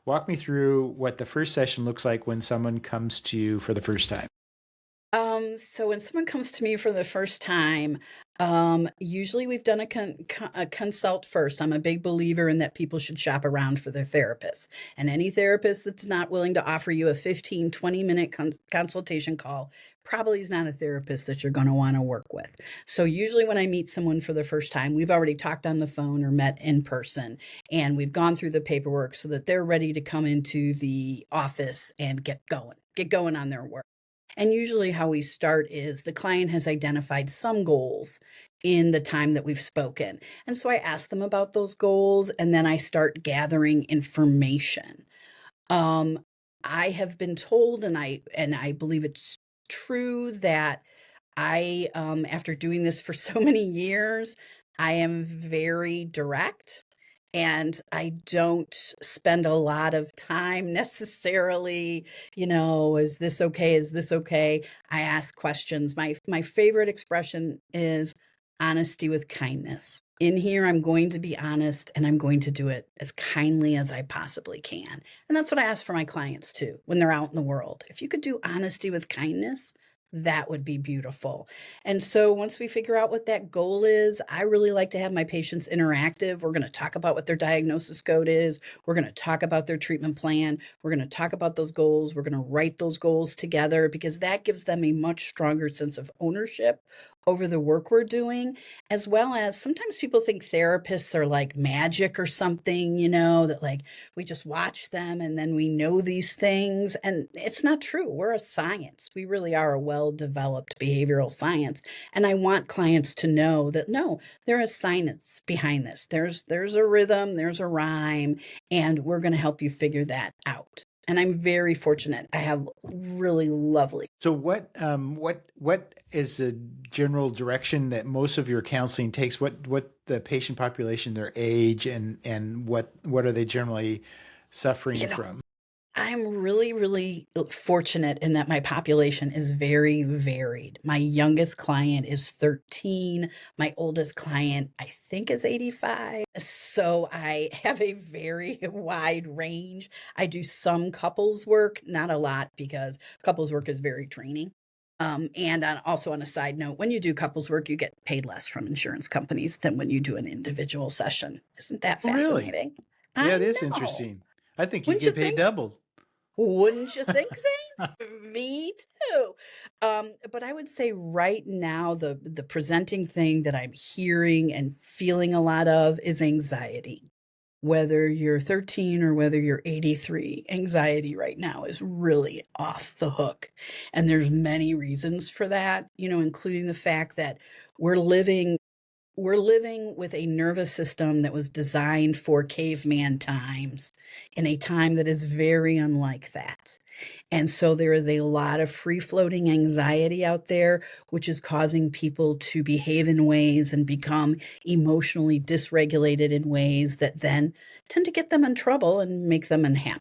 Walk me through what the first session looks like when someone comes to you for the first time. So when someone comes to me for the first time, usually we've done a consult first. I'm a big believer in that people should shop around for their therapists. And any therapist that's not willing to offer you a 15, 20-minute consultation call probably is not a therapist that you're going to want to work with. So usually when I meet someone for the first time, we've already talked on the phone or met in person, and we've gone through the paperwork so that they're ready to come into the office and get going on their work. And usually, how we start is the client has identified some goals in the time that we've spoken. And so I ask them about those goals, and then I start gathering information. Um, I have been told, and I believe it's true, that after doing this for so many years, I am very direct, and I don't spend a lot of time necessarily, "Is this okay? Is this okay?" I ask questions. My favorite expression is honesty with kindness. In here, I'm going to be honest, and I'm going to do it as kindly as I possibly can. And that's what I ask for my clients too, when they're out in the world. If you could do honesty with kindness, that would be beautiful. And so once we figure out what that goal is, I really like to have my patients interactive. We're going to talk about what their diagnosis code is. We're going to talk about their treatment plan. We're going to talk about those goals. We're going to write those goals together, because that gives them a much stronger sense of ownership over the work we're doing, as well as sometimes people think therapists are like magic or something, that like we just watch them and then we know these things. And it's not true. We're a science. We really are a well-developed behavioral science. And I want clients to know that no, there is science behind this. There's a rhythm, there's a rhyme, and we're going to help you figure that out. And I'm very fortunate. I have really lovely. So what is the general direction that most of your counseling takes? What the patient population, their age, and what are they generally You suffering know, from? I'm really, really fortunate in that my population is very varied. My youngest client is 13. My oldest client, I think, is 85. So I have a very wide range. I do some couples work, not a lot, because couples work is very draining. Also on a side note, when you do couples work, you get paid less from insurance companies than when you do an individual session. Isn't that Oh, really? fascinating? Yeah, I it is know. interesting. I think you Wouldn't you get paid think? double. Wouldn't you think, Zane? Me too. But I would say right now, the presenting thing that I'm hearing and feeling a lot of is anxiety. Whether you're 13 or whether you're 83, anxiety right now is really off the hook. And there's many reasons for that, including the fact that we're living we're living with a nervous system that was designed for caveman times, in a time that is very unlike that. And so there is a lot of free floating anxiety out there, which is causing people to behave in ways and become emotionally dysregulated in ways that then tend to get them in trouble and make them unhappy.